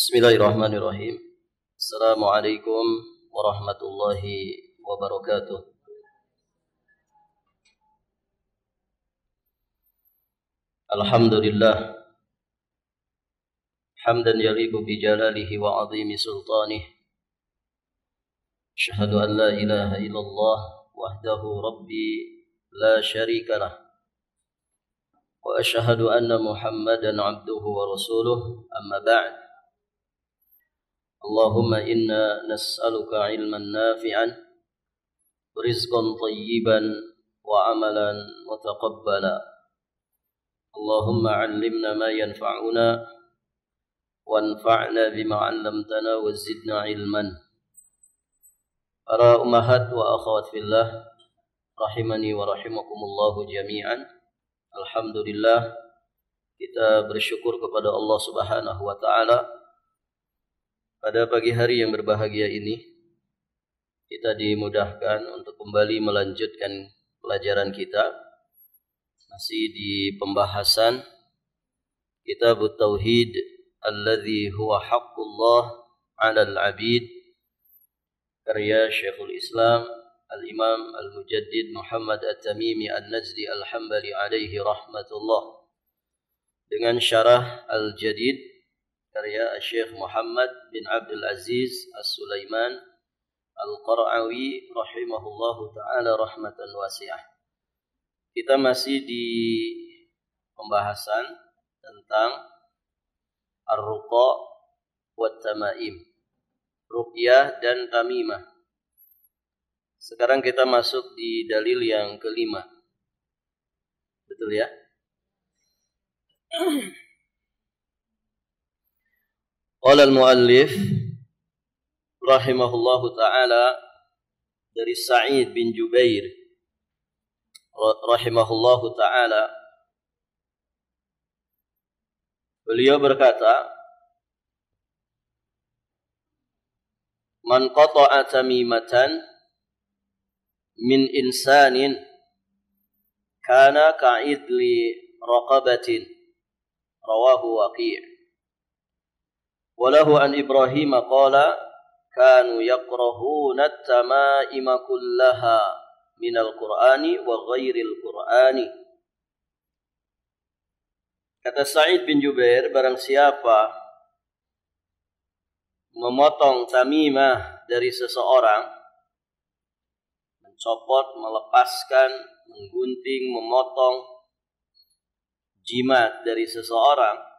Bismillahirrahmanirrahim. Assalamualaikum warahmatullahi wabarakatuh. Alhamdulillah hamdan yaliqu bi jalalihi wa 'azimi sultanih. Asyhadu an la ilaha illallah wahdahu rabbi la syarika lah. Wa asyhadu anna Muhammadan 'abduhu wa rasuluh. Amma ba'd. Allahumma inna nas'aluka ilman nafi'an wa rizqan tayyiban wa amalan mutaqabbala. Allahumma 'allimna ma yanfa'una wanfa'na bima 'allamtana wa zidna ilman. Para ummahat wa akhwat fillah rahimani wa rahimakumullahu jami'an. Alhamdulillah, kita bersyukur kepada Allah Subhanahu wa taala. Pada pagi hari yang berbahagia ini, kita dimudahkan untuk kembali melanjutkan pelajaran kita. Masih di pembahasan Kitab Tauhid alladzi huwa haqqullah 'alal 'abid, karya Syekhul Islam Al-Imam Al-Mujaddid Muhammad At-Tamimi An-Najdi Al-Hambali alaihi rahmatullah, dengan syarah Al-Jadid karya Syekh Muhammad bin Abdul Aziz As-Sulaiman Al-Qara'awi rahimahullahu ta'ala rahmatan wasi'ah. Kita masih di pembahasan tentang Ar-Ruqa wa Tamaim, Ruqyah dan Tamimah. Sekarang kita masuk di dalil yang kelima. Betul ya? Qala al-muallif rahimahullahu ta'ala dari Sa'id bin Jubair rahimahullahu ta'ala, beliau berkata, man qata'a tamimatan min insanin kana ka'idli raqabatin, rawahu Waqi'. Walahu an Ibrahim qala kanu yakrahuna at-tamaima kullaha minal Qur'ani wa ghairil Qur'ani. Kata Sa'id bin Jubair, barang siapa memotong tamimah dari seseorang, mencopot, melepaskan, menggunting, memotong jimat dari seseorang,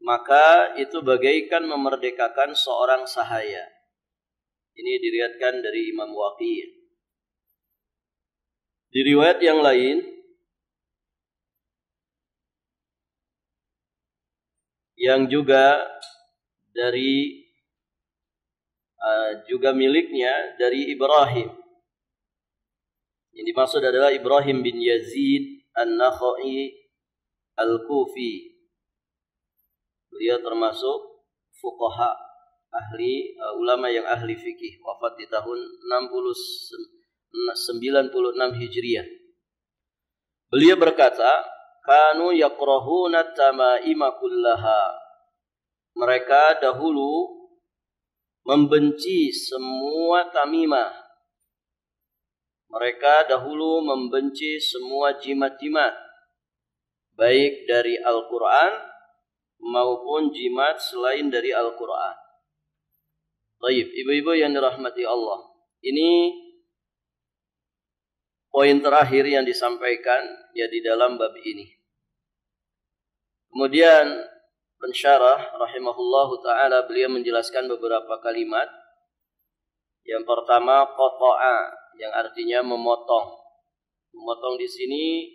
maka itu bagaikan memerdekakan seorang sahaya. Ini diriwayatkan dari Imam Waqi'. Di riwayat yang lain, yang juga dari juga miliknya dari Ibrahim. Yang dimaksud adalah Ibrahim bin Yazid An-Nakhai Al-Kufi. Beliau termasuk fuqaha, ahli ulama yang ahli fikih, wafat di tahun 96 Hijriah. Beliau berkata, kanu yakrahuna tamaima kullaha. Mereka dahulu membenci semua tamimah. Mereka dahulu membenci semua jimat-jimat, baik dari Al-Quran maupun jimat selain dari Al-Quran. Baik, ibu-ibu yang dirahmati Allah, ini poin terakhir yang disampaikan ya di dalam bab ini. Kemudian pensyarah rahimahullahu ta'ala, beliau menjelaskan beberapa kalimat. Yang pertama, qata'a, yang artinya memotong. Memotong di sini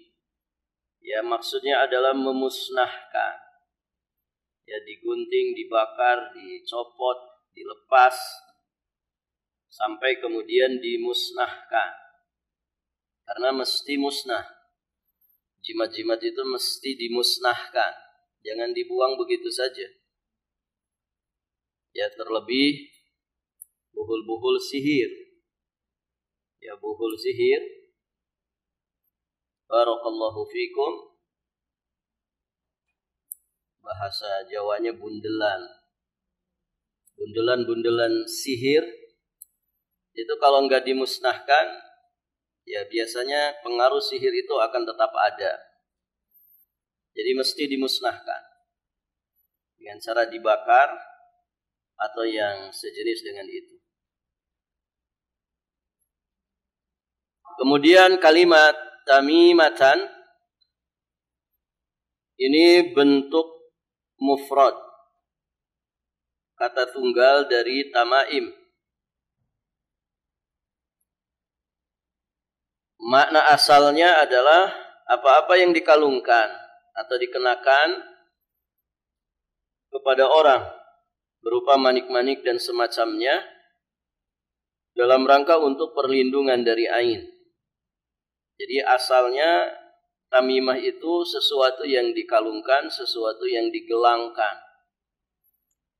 ya maksudnya adalah memusnahkan. Ya, digunting, dibakar, dicopot, dilepas, sampai kemudian dimusnahkan. Karena mesti musnah. Jimat-jimat itu mesti dimusnahkan. Jangan dibuang begitu saja. Ya, terlebih buhul-buhul sihir. Ya, buhul sihir. Barakallahu fikum. bahasa Jawanya bundelan. Bundelan-bundelan sihir itu kalau enggak dimusnahkan, ya biasanya pengaruh sihir itu akan tetap ada. Jadi mesti dimusnahkan dengan cara dibakar atau yang sejenis dengan itu. Kemudian kalimat tamimatan ini bentuk mufrad, kata tunggal dari tamaim. Makna asalnya adalah apa-apa yang dikalungkan atau dikenakan kepada orang berupa manik-manik dan semacamnya dalam rangka untuk perlindungan dari ain. Jadi asalnya tamimah itu sesuatu yang dikalungkan, sesuatu yang digelangkan.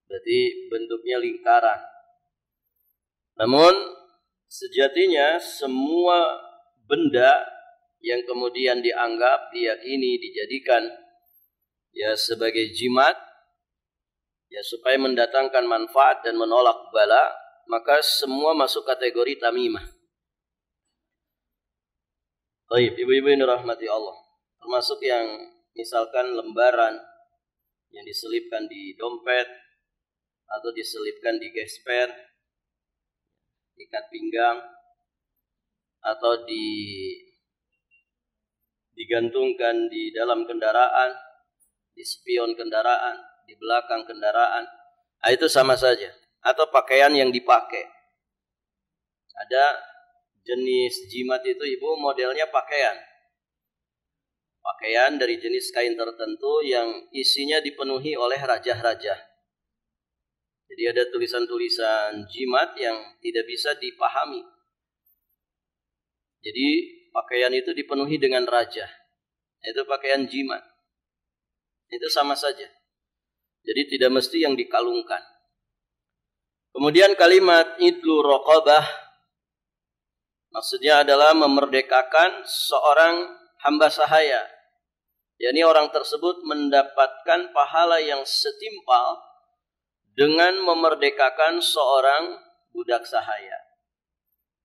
Berarti bentuknya lingkaran. Namun sejatinya semua benda yang kemudian dianggap, diyakini, dijadikan ya sebagai jimat, ya supaya mendatangkan manfaat dan menolak bala, maka semua masuk kategori tamimah. Baik, ibu-ibu yang dirahmati Allah, termasuk yang misalkan lembaran yang diselipkan di dompet atau diselipkan di gesper, ikat pinggang, atau digantungkan di dalam kendaraan, di spion kendaraan, di belakang kendaraan. Itu sama saja. Atau pakaian yang dipakai. Ada jenis jimat itu ibu modelnya pakaian. Pakaian dari jenis kain tertentu yang isinya dipenuhi oleh raja-raja. Jadi ada tulisan-tulisan jimat yang tidak bisa dipahami. Jadi pakaian itu dipenuhi dengan raja. Itu pakaian jimat. Itu sama saja. Jadi tidak mesti yang dikalungkan. Kemudian kalimat idlu raqabah maksudnya adalah memerdekakan seorang hamba sahaya. yakni orang tersebut mendapatkan pahala yang setimpal dengan memerdekakan seorang budak sahaya.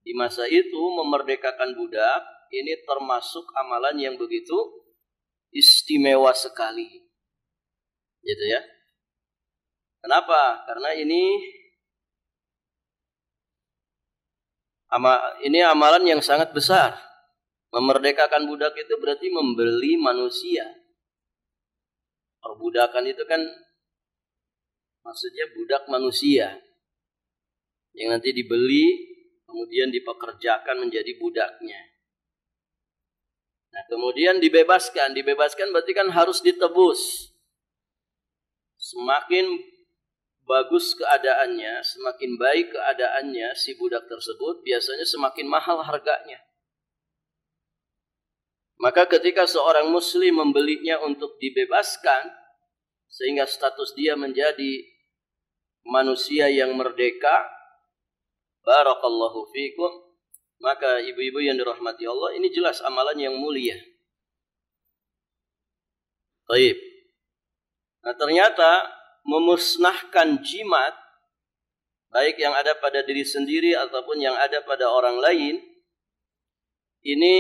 Di masa itu memerdekakan budak ini termasuk amalan yang begitu istimewa sekali. Gitu ya. Kenapa? Karena ini amalan yang sangat besar. Memerdekakan budak itu berarti membeli manusia. Perbudakan itu kan maksudnya budak manusia yang nanti dibeli kemudian dipekerjakan menjadi budaknya. Nah, kemudian dibebaskan berarti kan harus ditebus. Semakin bagus keadaannya, semakin baik keadaannya si budak tersebut, biasanya semakin mahal harganya. Maka ketika seorang muslim membelinya untuk dibebaskan, sehingga status dia menjadi manusia yang merdeka, barakallahu fikum, maka ibu-ibu yang dirahmati Allah, ini jelas amalan yang mulia. Baik. Nah, ternyata memusnahkan jimat, baik yang ada pada diri sendiri ataupun yang ada pada orang lain, ini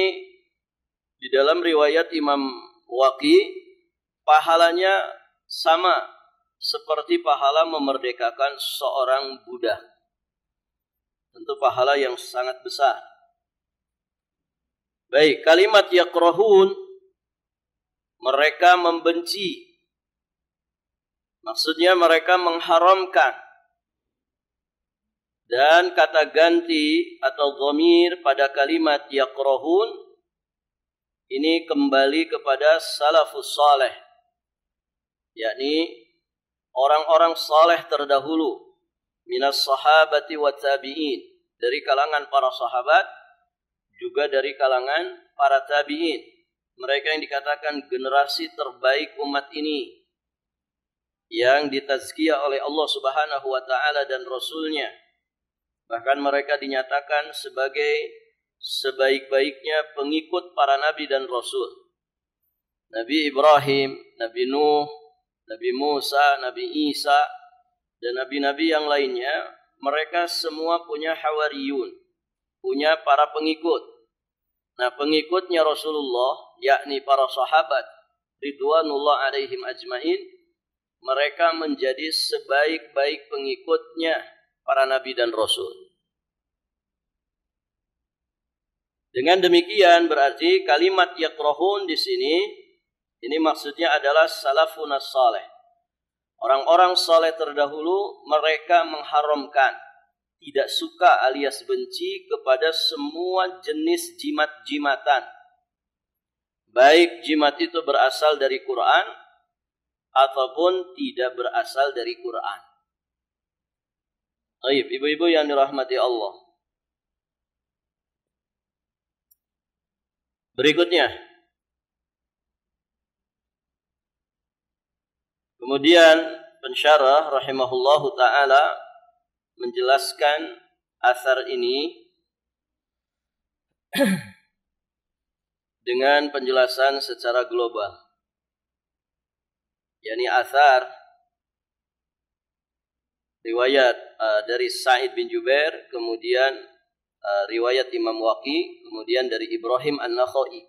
di dalam riwayat Imam Waqi, pahalanya sama seperti pahala memerdekakan seorang budak. Tentu pahala yang sangat besar. Baik, kalimat yakrahun, mereka membenci. Maksudnya mereka mengharamkan. Dan kata ganti atau dhamir pada kalimat yakrahun ini kembali kepada salafus saleh, yakni orang-orang saleh terdahulu, minas sahabati wa tabi'in, dari kalangan para sahabat juga dari kalangan para tabi'in, mereka yang dikatakan generasi terbaik umat ini, yang ditazkiyah oleh Allah Subhanahu wa taala dan Rasulnya. Bahkan mereka dinyatakan sebagai sebaik-baiknya pengikut para nabi dan rasul. Nabi Ibrahim, Nabi Nuh, Nabi Musa, Nabi Isa, dan nabi-nabi yang lainnya, mereka semua punya hawariyun, punya para pengikut. Nah, pengikutnya Rasulullah, yakni para sahabat ridwanullah alaihim ajmain, mereka menjadi sebaik-baik pengikutnya para nabi dan rasul. Dengan demikian berarti kalimat yakrahun di sini, ini maksudnya adalah salafun as-salih. Orang-orang saleh terdahulu mereka mengharamkan, tidak suka alias benci kepada semua jenis jimat-jimatan. Baik jimat itu berasal dari Quran ataupun tidak berasal dari Quran. Baik, ibu-ibu yang dirahmati Allah. Berikutnya, kemudian pensyarah rahimahullahu ta'ala menjelaskan asar ini dengan penjelasan secara global. yakni asar riwayat dari Sa'id bin Jubair, kemudian riwayat Imam Waqi, kemudian dari Ibrahim An-Nakhai.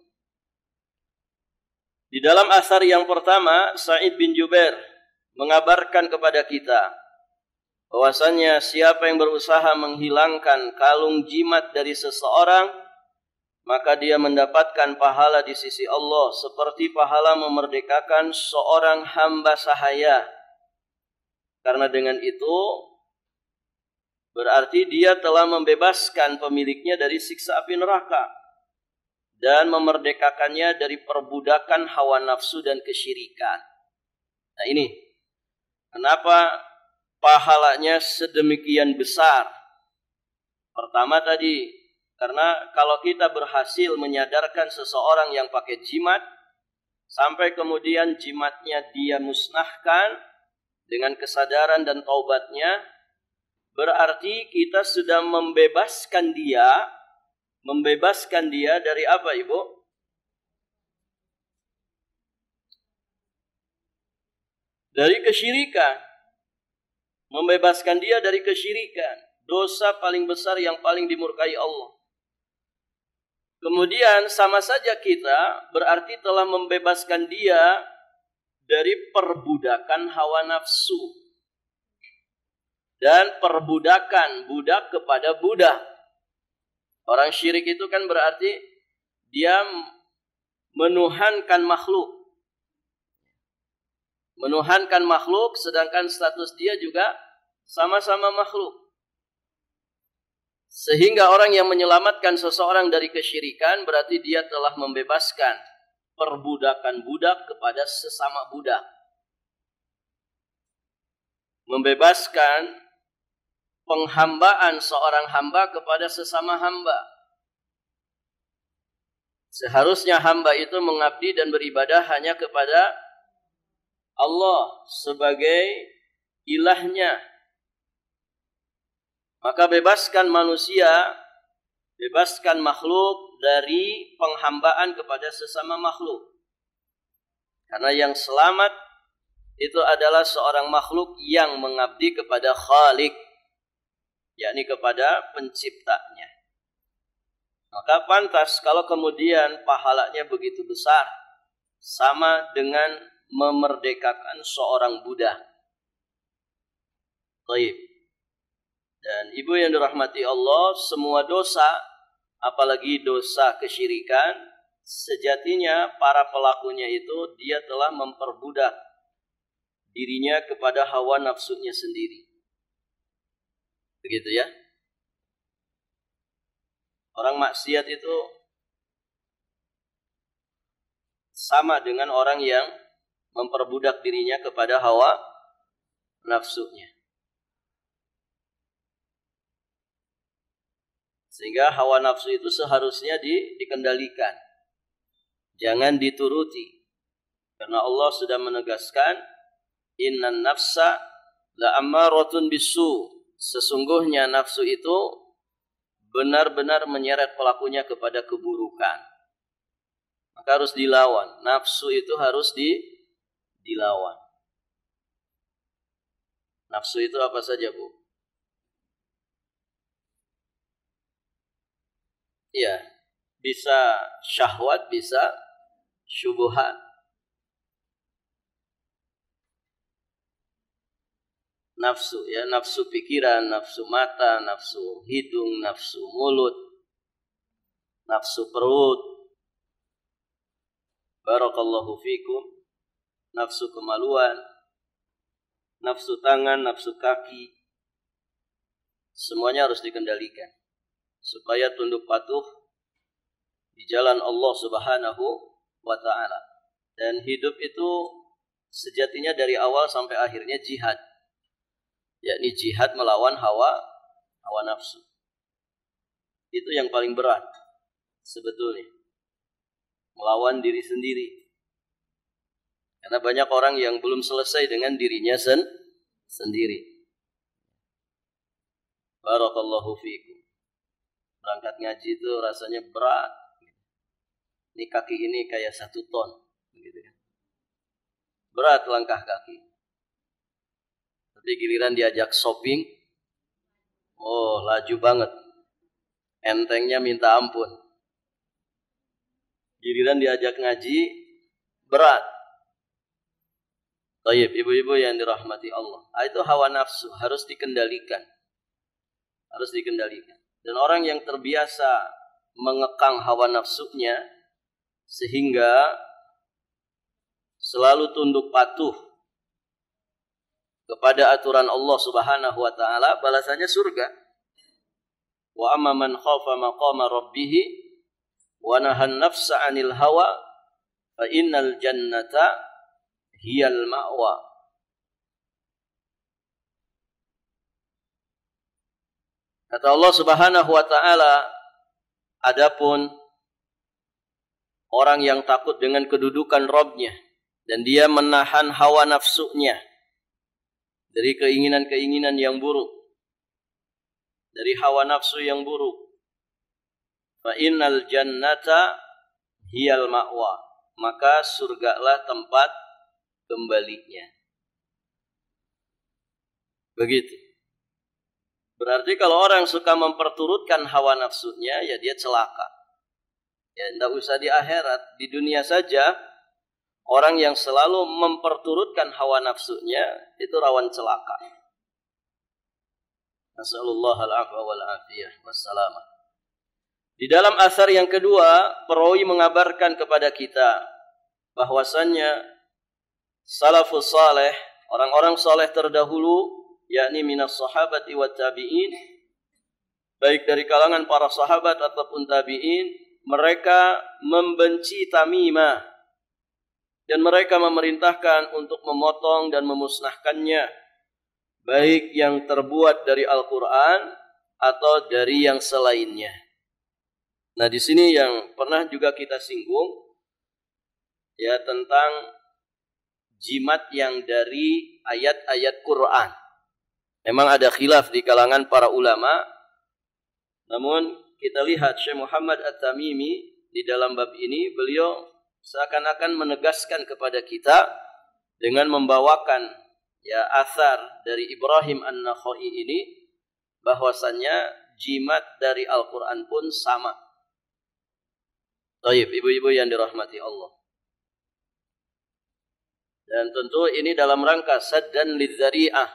Di dalam asar yang pertama, Sa'id bin Jubair mengabarkan kepada kita bahwasannya siapa yang berusaha menghilangkan kalung jimat dari seseorang, maka dia mendapatkan pahala di sisi Allah seperti pahala memerdekakan seorang hamba sahaya. Karena dengan itu berarti dia telah membebaskan pemiliknya dari siksa api neraka dan memerdekakannya dari perbudakan hawa nafsu dan kesyirikan. Nah ini kenapa pahalanya sedemikian besar. Pertama tadi, karena kalau kita berhasil menyadarkan seseorang yang pakai jimat, sampai kemudian jimatnya dia musnahkan dengan kesadaran dan taubatnya, berarti kita sudah membebaskan dia dari apa, Ibu? Dari kesyirikan. Membebaskan dia dari kesyirikan, dosa paling besar yang paling dimurkai Allah. Kemudian sama saja kita berarti telah membebaskan dia dari perbudakan hawa nafsu dan perbudakan budak kepada budak. Orang syirik itu kan berarti dia menuhankan makhluk. Menuhankan makhluk sedangkan status dia juga sama-sama makhluk. Sehingga orang yang menyelamatkan seseorang dari kesyirikan berarti dia telah membebaskan perbudakan budak kepada sesama budak. Membebaskan penghambaan seorang hamba kepada sesama hamba. Seharusnya hamba itu mengabdi dan beribadah hanya kepada Allah sebagai ilahnya. Maka bebaskan manusia, bebaskan makhluk dari penghambaan kepada sesama makhluk. Karena yang selamat itu adalah seorang makhluk yang mengabdi kepada Khalik, yakni kepada penciptanya. Maka pantas kalau kemudian pahalanya begitu besar, sama dengan memerdekakan seorang budak. Baik. Dan ibu yang dirahmati Allah, semua dosa, apalagi dosa kesyirikan, sejatinya para pelakunya itu dia telah memperbudak dirinya kepada hawa nafsunya sendiri. Begitu ya. Orang maksiat itu sama dengan orang yang memperbudak dirinya kepada hawa nafsunya. Sehingga hawa nafsu itu seharusnya dikendalikan. Jangan dituruti. Karena Allah sudah menegaskan, innan nafsa la'ammaratun bisu. Sesungguhnya nafsu itu benar-benar menyeret pelakunya kepada keburukan. Maka harus dilawan. Nafsu itu harus dilawan. Nafsu itu apa saja, Bu? Iya, bisa syahwat, bisa syubhat. Nafsu ya, nafsu pikiran, nafsu mata, nafsu hidung, nafsu mulut, nafsu perut. Barakallahu fikum. Nafsu kemaluan, nafsu tangan, nafsu kaki. Semuanya harus dikendalikan supaya tunduk patuh di jalan Allah Subhanahu wa taala. Dan hidup itu sejatinya dari awal sampai akhirnya jihad. Yakni jihad melawan hawa nafsu. Itu yang paling berat sebetulnya. Melawan diri sendiri. Karena banyak orang yang belum selesai dengan dirinya sendiri. Barakallahu fiikum. Berangkat ngaji itu rasanya berat. Ini kaki ini kayak 1 ton. Gitu kan. Berat langkah kaki. Tapi giliran diajak shopping, oh laju banget. Entengnya minta ampun. Giliran diajak ngaji, berat. Tayyib, ibu-ibu yang dirahmati Allah. Itu hawa nafsu, harus dikendalikan. Harus dikendalikan. Dan orang yang terbiasa mengekang hawa nafsunya, sehingga selalu tunduk patuh kepada aturan Allah Subhanahu wa taala, balasannya surga. Wa amma man khafa maqama rabbih wa nahan nafsa 'anil hawa fa innal jannata hiyal ma'wa. Kata Allah Subhanahu wa taala, adapun orang yang takut dengan kedudukan Rabb-nya dan dia menahan hawa nafsunya dari keinginan-keinginan yang buruk, dari hawa nafsu yang buruk, fa innal jannata hiyal ma'wa, maka surgalah tempat kembalinya. Begitu. Berarti kalau orang suka memperturutkan hawa nafsunya, ya dia celaka. Ya tidak usah di akhirat, di dunia saja orang yang selalu memperturutkan hawa nafsunya itu rawan celaka. Nasallallahu al-afwa wal afiyah wassalamah. Di dalam asar yang kedua, perawi mengabarkan kepada kita bahwasannya salafus saleh, orang-orang saleh terdahulu, yakni minas sahabati wat tabi'in, baik dari kalangan para sahabat ataupun tabi'in, mereka membenci tamimah dan mereka memerintahkan untuk memotong dan memusnahkannya, baik yang terbuat dari Al-Quran atau dari yang selainnya. Nah, di sini yang pernah juga kita singgung ya tentang jimat yang dari ayat-ayat Quran. Memang ada khilaf di kalangan para ulama. Namun kita lihat Syekh Muhammad At-Tamimi di dalam bab ini, beliau seakan-akan menegaskan kepada kita dengan membawakan ya asar dari Ibrahim An-Nakhai ini, bahwasannya jimat dari Al-Quran pun sama. Baik, ibu-ibu yang dirahmati Allah. Dan tentu ini dalam rangka saddan lidzari'ah,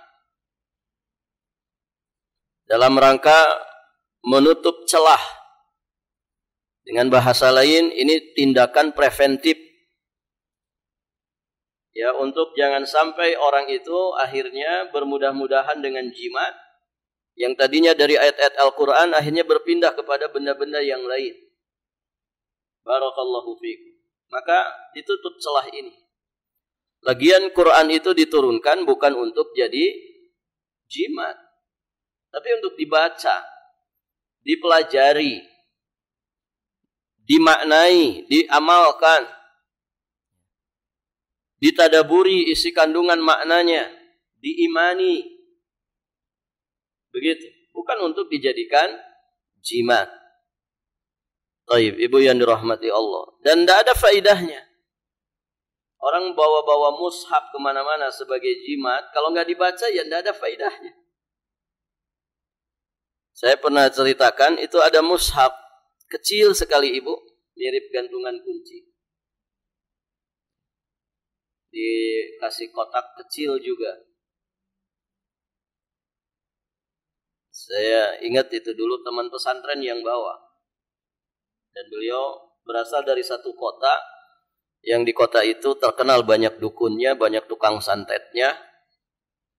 dalam rangka menutup celah. Dengan bahasa lain, ini tindakan preventif. Ya, untuk jangan sampai orang itu akhirnya bermudah-mudahan dengan jimat yang tadinya dari ayat-ayat Al-Quran akhirnya berpindah kepada benda-benda yang lain. Barakallahu fiikum. Maka ditutup celah ini. Lagian Quran itu diturunkan bukan untuk jadi jimat, tapi untuk dibaca, dipelajari, dimaknai, diamalkan, ditadaburi isi kandungan maknanya, diimani. Begitu, bukan untuk dijadikan jimat. Baik, ibu yang dirahmati Allah. Dan tidak ada faedahnya. Orang bawa-bawa mushaf kemana-mana sebagai jimat, kalau nggak dibaca ya nggak ada faedahnya. Saya pernah ceritakan, itu ada mushaf kecil sekali ibu, mirip gantungan kunci. Dikasih kotak kecil juga. Saya ingat itu dulu teman pesantren yang bawa. Dan beliau berasal dari satu kota, yang di kota itu terkenal banyak dukunnya, banyak tukang santetnya,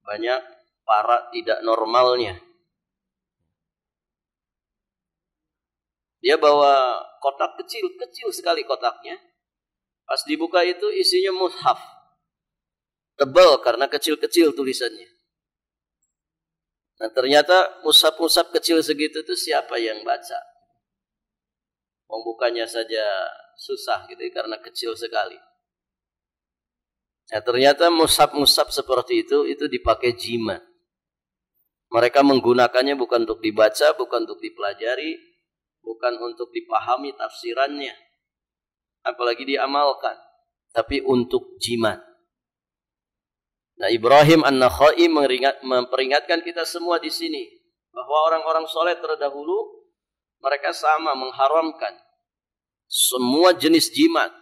banyak para tidak normalnya. Dia bawa kotak kecil, kecil sekali kotaknya. Pas dibuka itu isinya mushaf. Tebal karena kecil-kecil tulisannya. Nah ternyata mushaf-mushaf kecil segitu itu siapa yang baca? Membukanya saja susah gitu karena kecil sekali. Nah ternyata mushaf-mushaf seperti itu dipakai jimat. Mereka menggunakannya bukan untuk dibaca, bukan untuk dipelajari, bukan untuk dipahami tafsirannya, apalagi diamalkan, tapi untuk jimat. Nah, Ibrahim An-Nakhai memperingatkan kita semua di sini bahwa orang-orang soleh terdahulu mereka sama mengharamkan semua jenis jimat,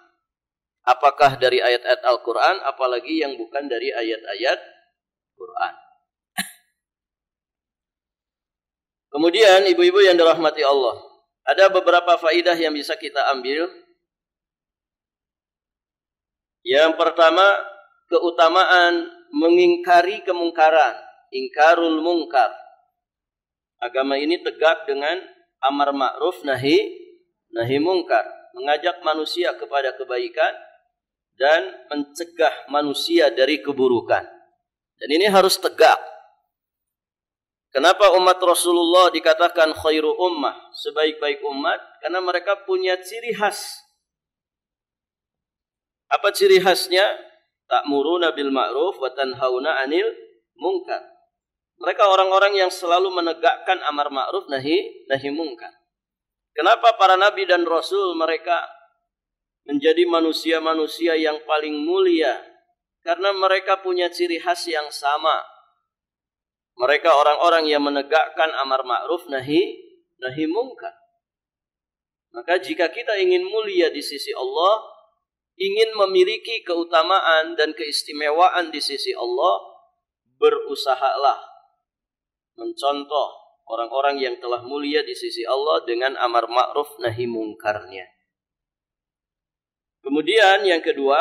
apakah dari ayat-ayat Al-Quran, apalagi yang bukan dari ayat-ayat Quran. Kemudian ibu-ibu yang dirahmati Allah, ada beberapa faidah yang bisa kita ambil. Yang pertama, keutamaan mengingkari kemungkaran, ingkarul mungkar. Agama ini tegak dengan amar ma'ruf nahi mungkar, mengajak manusia kepada kebaikan dan mencegah manusia dari keburukan. Dan ini harus tegak. Kenapa umat Rasulullah dikatakan khairu ummah, sebaik-baik umat? Karena mereka punya ciri khas. Apa ciri khasnya? Ta'muruna bil ma'ruf wa tanhauna 'anil munkar. Mereka orang-orang yang selalu menegakkan amar ma'ruf nahi munkar. Kenapa para nabi dan rasul mereka menjadi manusia-manusia yang paling mulia? Karena mereka punya ciri khas yang sama. Mereka orang-orang yang menegakkan amar ma'ruf nahi munkar. Maka jika kita ingin mulia di sisi Allah, ingin memiliki keutamaan dan keistimewaan di sisi Allah, berusahalah mencontoh orang-orang yang telah mulia di sisi Allah dengan amar ma'ruf nahi mungkarnya. Kemudian yang kedua,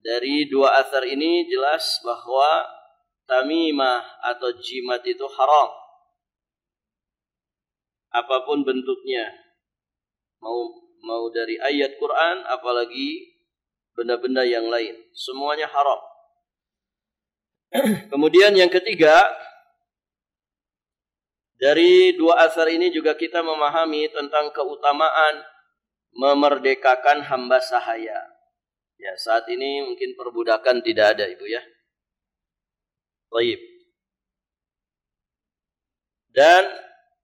dari dua athar ini jelas bahwa tamimah atau jimat itu haram. Apapun bentuknya. Mau dari ayat Quran, apalagi benda-benda yang lain. Semuanya haram. Kemudian yang ketiga, dari dua asar ini juga kita memahami tentang keutamaan memerdekakan hamba sahaya. Ya, saat ini mungkin perbudakan tidak ada, Ibu ya. Baik. Dan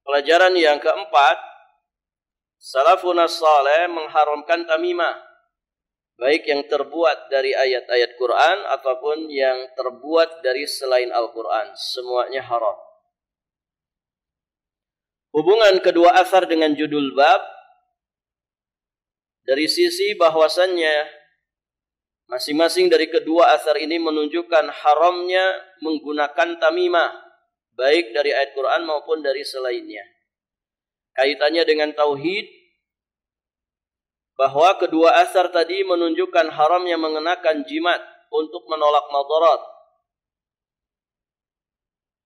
pelajaran yang keempat, salafun as-saleh mengharamkan tamimah, baik yang terbuat dari ayat-ayat Quran ataupun yang terbuat dari selain Al-Quran, semuanya haram. Hubungan kedua asar dengan judul bab, dari sisi bahwasannya masing-masing dari kedua asar ini menunjukkan haramnya menggunakan tamimah, baik dari ayat Quran maupun dari selainnya. Kaitannya dengan tauhid, bahwa kedua asar tadi menunjukkan haramnya mengenakan jimat untuk menolak madarat.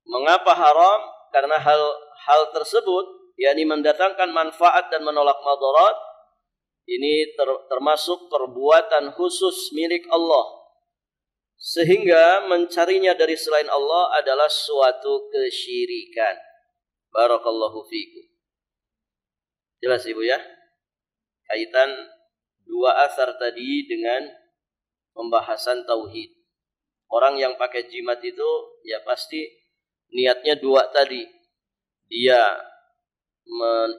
Mengapa haram? Karena hal tersebut, yakni mendatangkan manfaat dan menolak madarat, ini termasuk perbuatan khusus milik Allah, sehingga mencarinya dari selain Allah adalah suatu kesyirikan. Barakallahu fiikum. Jelas Ibu ya? Kaitan dua asar tadi dengan pembahasan tauhid. Orang yang pakai jimat itu ya pasti niatnya dua tadi. Dia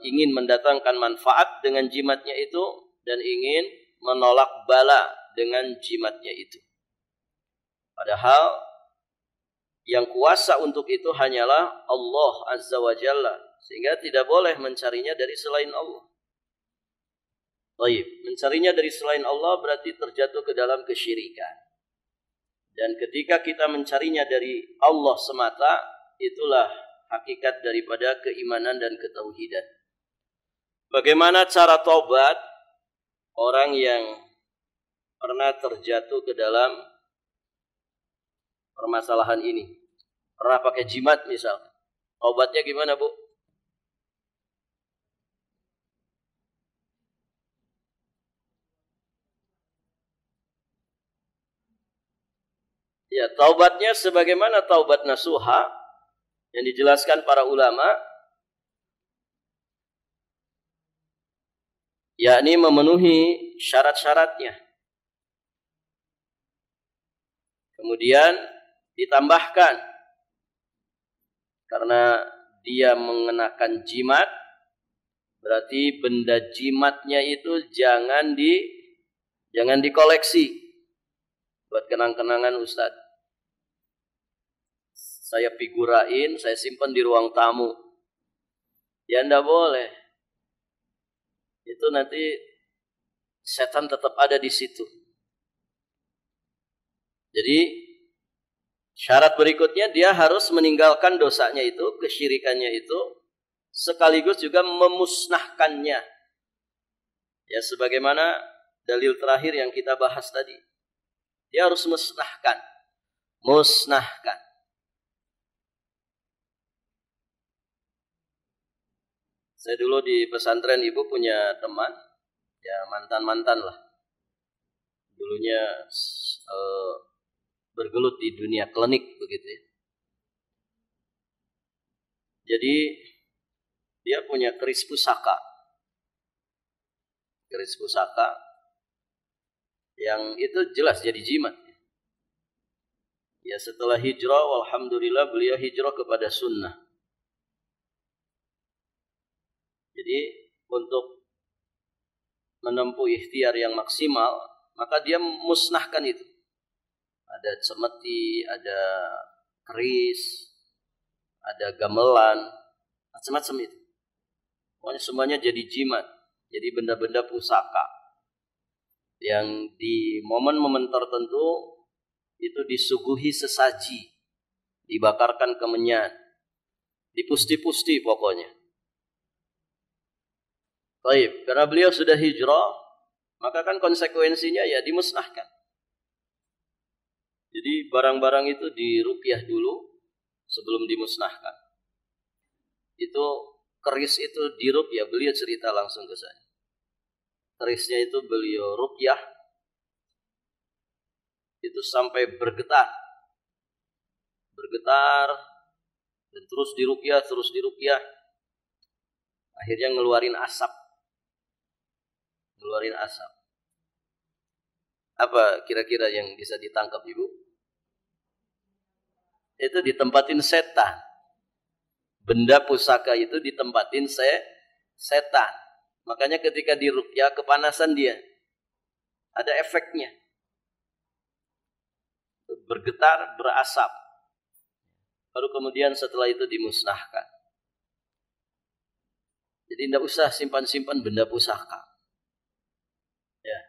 ingin mendatangkan manfaat dengan jimatnya itu dan ingin menolak bala dengan jimatnya itu. Padahal yang kuasa untuk itu hanyalah Allah Azza wa Jalla, sehingga tidak boleh mencarinya dari selain Allah. Baik, mencarinya dari selain Allah berarti terjatuh ke dalam kesyirikan. Dan ketika kita mencarinya dari Allah semata, itulah hakikat daripada keimanan dan ketauhidan. Bagaimana cara taubat orang yang pernah terjatuh ke dalam permasalahan ini? Pernah pakai jimat misal. Taubatnya gimana, Bu? Ya, taubatnya sebagaimana taubat nasuha yang dijelaskan para ulama, yakni memenuhi syarat-syaratnya. Kemudian ditambahkan, karena dia mengenakan jimat, berarti benda jimatnya itu jangan dikoleksi buat kenang-kenangan Ustadz. Saya figurain, saya simpan di ruang tamu. Ya enggak boleh. Itu nanti setan tetap ada di situ. Jadi syarat berikutnya dia harus meninggalkan dosanya itu, kesyirikannya itu, sekaligus juga memusnahkannya. Ya sebagaimana dalil terakhir yang kita bahas tadi. Dia harus musnahkan. Musnahkan. Saya dulu di pesantren ibu punya teman, ya mantan-mantan lah. Dulunya bergelut di dunia klinik begitu ya. Jadi dia punya keris pusaka. Keris pusaka yang itu jelas jadi jimat. Ya setelah hijrah, alhamdulillah beliau hijrah kepada sunnah. Jadi untuk menempuh ikhtiar yang maksimal, maka dia musnahkan itu. Ada cemeti, ada keris, ada gamelan, macam-macam itu. Pokoknya semuanya jadi jimat, jadi benda-benda pusaka. Yang di momen-momen tertentu itu disuguhi sesaji, dibakarkan kemenyan, dipusti-pusti pokoknya. Baik, karena beliau sudah hijrah, maka kan konsekuensinya ya dimusnahkan. Jadi barang-barang itu diruqyah dulu sebelum dimusnahkan. Itu keris itu diruqyah, beliau cerita langsung ke saya. Kerisnya itu beliau ruqyah, itu sampai bergetar. Bergetar, dan terus diruqyah. Akhirnya ngeluarin asap. Apa kira-kira yang bisa ditangkap ibu? Itu ditempatin setan. Benda pusaka itu ditempatin setan. Makanya ketika diruqyah kepanasan dia. Ada efeknya. Bergetar, berasap. Baru kemudian setelah itu dimusnahkan. Jadi tidak usah simpan-simpan benda pusaka. Ya.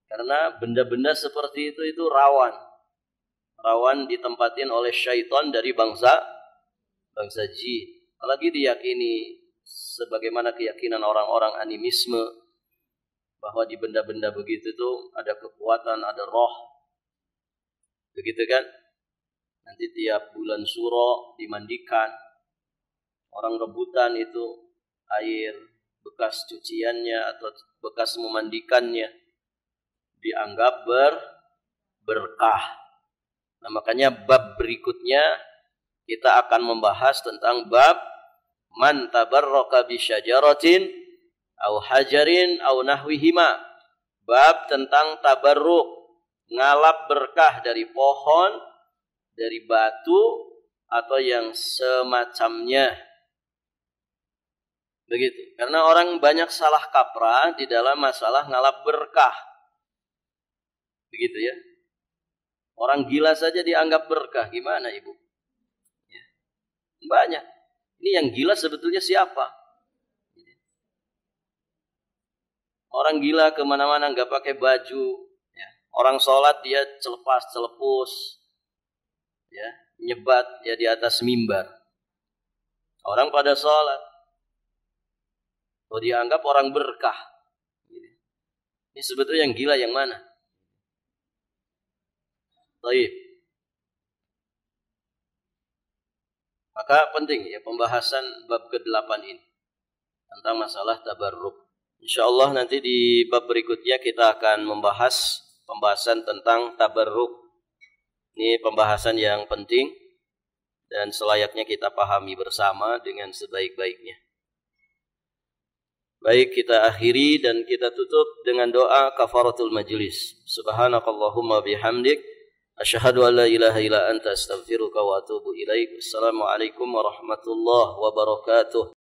Karena benda-benda seperti itu rawan. Rawan ditempatin oleh syaitan dari bangsa jin. Apalagi diyakini sebagaimana keyakinan orang-orang animisme bahwa di benda-benda begitu itu ada kekuatan, ada roh. Begitu kan? Nanti tiap bulan suro dimandikan. Orang rebutan itu air bekas cuciannya atau bekas memandikannya dianggap berkah. Nah, makanya bab berikutnya kita akan membahas tentang bab man tabarraka bi syajaratin au hajarin au nahwihima. Bab tentang tabarruk, ngalap berkah dari pohon, dari batu atau yang semacamnya. Begitu. Karena orang banyak salah kaprah di dalam masalah ngalap berkah. Begitu ya. Orang gila saja dianggap berkah. Gimana ibu? Ya. Banyak. Ini yang gila sebetulnya siapa? Orang gila kemana-mana nggak pakai baju. Ya. Orang sholat dia celepus, ya, nyebat ya di atas mimbar. Orang pada sholat, dianggap orang berkah. Ini sebetulnya yang gila yang mana? Baik. Maka penting ya pembahasan bab ke-8 ini tentang masalah tabarruk. Insyaallah nanti di bab berikutnya kita akan membahas pembahasan tentang tabarruk. Ini pembahasan yang penting dan selayaknya kita pahami bersama dengan sebaik-baiknya. Baik, kita akhiri dan kita tutup dengan doa kafaratul majlis. Subhanakallahumma bihamdik asyhadu an la ilaha illa anta astaghfiruka wa atubu ilaik. Assalamualaikum warahmatullahi wabarakatuh.